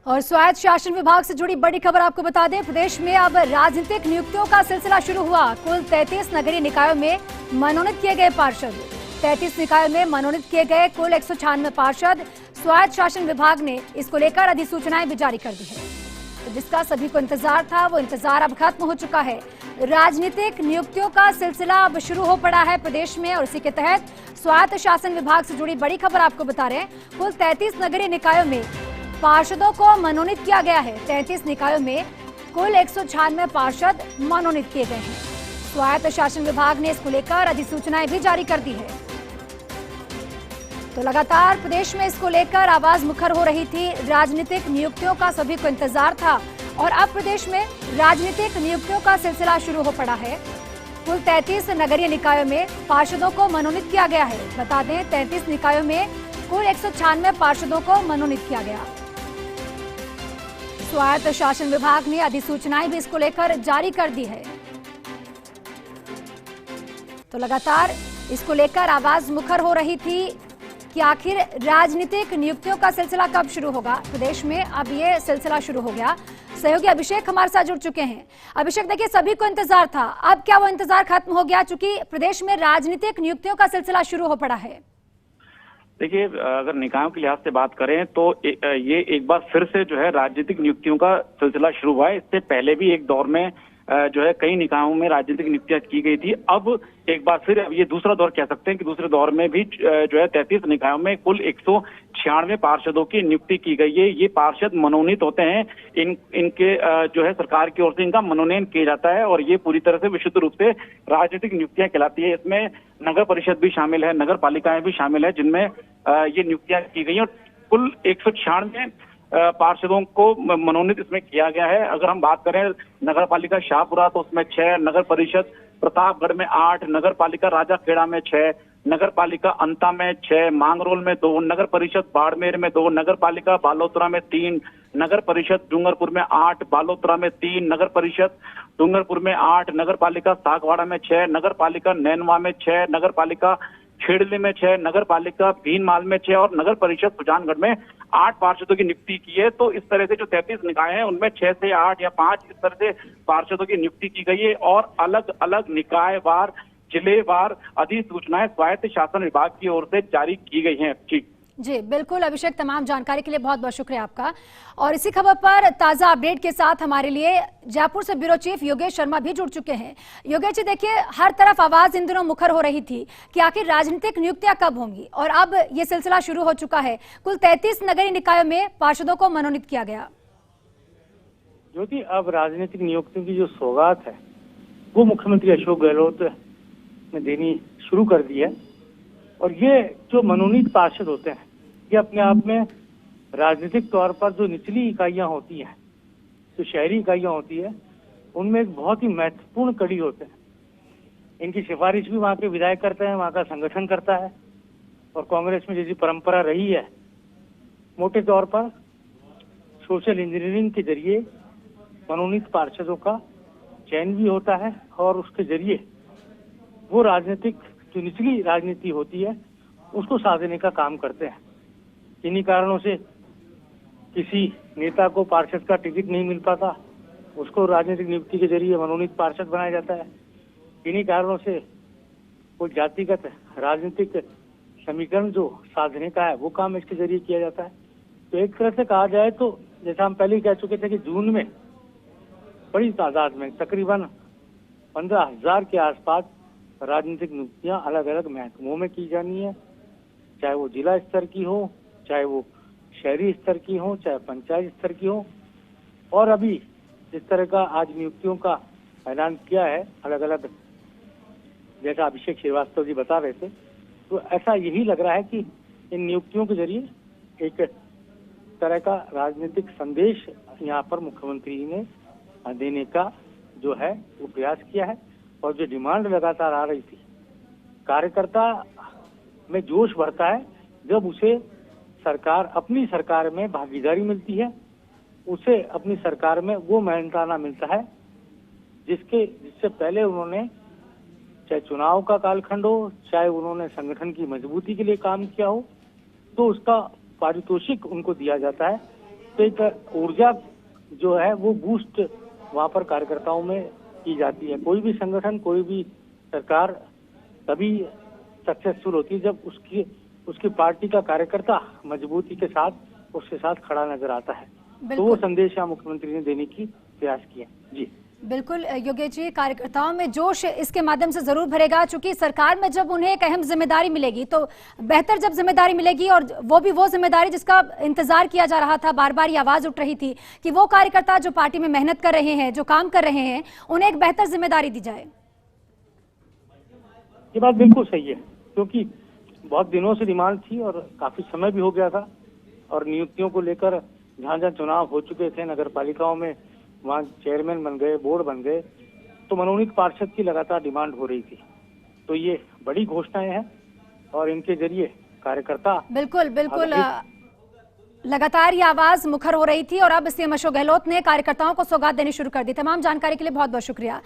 और स्वायत्त शासन विभाग से जुड़ी बड़ी खबर आपको बता दें, प्रदेश में अब राजनीतिक नियुक्तियों का सिलसिला शुरू हुआ। कुल 33 नगरीय निकायों में मनोनीत किए गए पार्षद, 33 निकायों में मनोनीत किए गए कुल 196 पार्षद। स्वायत्त शासन विभाग ने इसको लेकर अधिसूचनाएं भी जारी कर दी है। तो जिसका सभी को इंतजार था, वो इंतजार अब खत्म हो चुका है। राजनीतिक नियुक्तियों का सिलसिला अब शुरू हो पड़ा है प्रदेश में, और इसी के तहत स्वायत्त शासन विभाग से जुड़ी बड़ी खबर आपको बता रहे हैं। कुल 33 नगरीय निकायों में पार्षदों को मनोनीत किया गया है। 33 निकायों में कुल 196 पार्षद मनोनीत किए गए हैं। स्वायत्त शासन विभाग ने इसको लेकर अधिसूचनाएं भी जारी कर दी है। तो लगातार प्रदेश में इसको लेकर आवाज मुखर हो रही थी। राजनीतिक नियुक्तियों का सभी को इंतजार था, और अब प्रदेश में राजनीतिक नियुक्तियों का सिलसिला शुरू हो पड़ा है। कुल 33 नगरीय निकायों में पार्षदों को मनोनीत किया गया है। बता दें, 33 निकायों में कुल 196 पार्षदों को मनोनीत किया गया। स्वायत्त शासन विभाग ने अधिसूचनाएं भी इसको लेकर जारी कर दी है। तो लगातार इसको लेकर आवाज मुखर हो रही थी कि आखिर राजनीतिक नियुक्तियों का सिलसिला कब शुरू होगा प्रदेश में। अब ये सिलसिला शुरू हो गया। सहयोगी अभिषेक हमारे साथ जुड़ चुके हैं। अभिषेक, देखिए, सभी को इंतजार था, अब क्या वो इंतजार खत्म हो गया, चूंकि प्रदेश में राजनीतिक नियुक्तियों का सिलसिला शुरू हो पड़ा है? देखिए, अगर निकायों के लिहाज से बात करें तो ये एक बार फिर से जो है राजनीतिक नियुक्तियों का सिलसिला शुरू हुआ है। इससे पहले भी एक दौर में जो है कई निकायों में राजनीतिक नियुक्तियां की गई थी। अब एक बार फिर, अब ये दूसरा दौर कह सकते हैं कि दूसरे दौर में भी जो है 33 निकायों में कुल 196 पार्षदों की नियुक्ति की गई है। ये पार्षद मनोनीत होते हैं। इनके जो है सरकार की ओर से इनका मनोनयन किया जाता है, और ये पूरी तरह से विशुद्ध रूप से राजनीतिक नियुक्तियां कहलाती है। इसमें नगर परिषद भी शामिल है, नगर पालिकाएं भी शामिल है, जिनमें ये नियुक्तियां की गई हैं। और कुल 196 पार्षदों को मनोनीत इसमें किया गया है। अगर हम बात करें नगर पालिका शाहपुरा तो उसमें 6, नगर परिषद प्रतापगढ़ में 8, नगर पालिका राजाखेड़ा में 6, नगर पालिका अंता में 6, मांगरोल में 2, नगर परिषद बाड़मेर में 2, नगर पालिका बालोतरा में 3, नगर परिषद डूंगरपुर में 8, बालोतरा में 3, नगर परिषद डूंगरपुर में 8, नगर पालिका सागवाड़ा में 6, नगर पालिका नैनवा में 6, नगर पालिका खेड़ले में 6, नगर पालिका भीनमाल में 6 और नगर परिषद सुजानगढ़ में 8 पार्षदों की नियुक्ति की है। तो इस तरह से जो 33 निकाय हैं उनमें 6 से 8 या 5 इस तरह से पार्षदों की नियुक्ति की गई है, और अलग अलग निकायवार, जिलेवार अधिसूचनाएं स्वायत्त शासन विभाग की ओर से जारी की गई हैं। जी बिल्कुल अभिषेक, तमाम जानकारी के लिए बहुत बहुत शुक्रिया आपका। और इसी खबर पर ताजा अपडेट के साथ हमारे लिए जयपुर से ब्यूरो चीफ योगेश शर्मा भी जुड़ चुके हैं। योगेश जी, देखिए, हर तरफ आवाज इन दिनों मुखर हो रही थी कि आखिर राजनीतिक नियुक्तियां कब होंगी, और अब ये सिलसिला शुरू हो चुका है। कुल 33 नगरीय निकायों में पार्षदों को मनोनीत किया गया। ज्योति, अब राजनीतिक नियुक्तियों की जो सौगात है वो मुख्यमंत्री अशोक गहलोत ने देनी शुरू कर दी है। और ये जो मनोनीत पार्षद होते हैं, ये अपने आप में राजनीतिक तौर पर जो निचली इकाइयां होती हैं, जो शहरी इकाइयां होती है, उनमें एक बहुत ही महत्वपूर्ण कड़ी होते हैं। इनकी सिफारिश भी वहाँ के विधायक करते हैं, वहाँ का संगठन करता है। और कांग्रेस में जैसी परंपरा रही है, मोटे तौर पर सोशल इंजीनियरिंग के जरिए मनोनीत पार्षदों का चयन भी होता है, और उसके जरिए वो राजनीतिक जो निचली राजनीति होती है उसको साधने का काम करते हैं। इन्हीं कारणों से किसी नेता को पार्षद का टिकट नहीं मिल पाता, उसको राजनीतिक नियुक्ति के जरिए मनोनीत पार्षद बनाया जाता है। इन्हीं कारणों से कोई जातिगत राजनीतिक समीकरण जो साधने का है वो काम इसके जरिए किया जाता है। तो एक तरह से कहा जाए तो, जैसा हम पहले ही कह चुके थे कि जून में बड़ी तादाद में तकरीबन 15,000 के आसपास राजनीतिक नियुक्तियां अलग अलग महकमों में की जानी है, चाहे वो जिला स्तर की हो, चाहे वो शहरी स्तर की हो, चाहे पंचायत स्तर की हो। और अभी जिस तरह का आज नियुक्तियों का ऐलान किया है अलग अलग, जैसा अभिषेक श्रीवास्तव जी बता रहे थे, तो ऐसा यही लग रहा है कि इन नियुक्तियों के जरिए एक तरह का राजनीतिक संदेश यहाँ पर मुख्यमंत्री ने देने का जो है वो प्रयास किया है। और जो डिमांड लगातार आ रही थी, कार्यकर्ता में जोश बढ़ता है जब उसे सरकार, अपनी सरकार में भागीदारी मिलती है, उसे अपनी सरकार में वो मेहनताना मिलता है जिससे पहले उन्होंने चाहे चुनाव का कालखंड हो, चाहे उन्होंने संगठन की मजबूती के लिए काम किया हो, तो उसका पारितोषिक उनको दिया जाता है। तो एक ऊर्जा जो है वो बूस्ट वहाँ पर कार्यकर्ताओं में की जाती है। कोई भी संगठन, कोई भी सरकार तभी सक्सेसफुल होती है जब उसकी पार्टी का कार्यकर्ता मजबूती के साथ उसके साथ खड़ा नजर आता है। तो वो संदेश यहाँ मुख्यमंत्री ने देने की प्रयास किया। जी बिल्कुल योगेश जी, कार्यकर्ताओं में जोश इसके माध्यम से जरूर भरेगा, क्योंकि सरकार में जब उन्हें एक अहम जिम्मेदारी मिलेगी तो बेहतर जब जिम्मेदारी मिलेगी, और वो जिम्मेदारी जिसका इंतजार किया जा रहा था, बार बार ये आवाज उठ रही थी कि वो कार्यकर्ता जो पार्टी में मेहनत कर रहे हैं, जो काम कर रहे हैं, उन्हें एक बेहतर जिम्मेदारी दी जाए। ये बात बिल्कुल सही है, क्योंकि बहुत दिनों से डिमांड थी और काफी समय भी हो गया था, और नियुक्तियों को लेकर जहाँ जहाँ चुनाव हो चुके थे नगर पालिकाओं में, वहाँ चेयरमैन बन गए, बोर्ड बन गए, तो मनोनीत पार्षद की लगातार डिमांड हो रही थी। तो ये बड़ी घोषणाएं हैं और इनके जरिए कार्यकर्ता बिल्कुल लगातार ये आवाज मुखर हो रही थी, और अब सीएम अशोक गहलोत ने कार्यकर्ताओं को सौगात देनी शुरू कर दी। तमाम जानकारी के लिए बहुत बहुत शुक्रिया।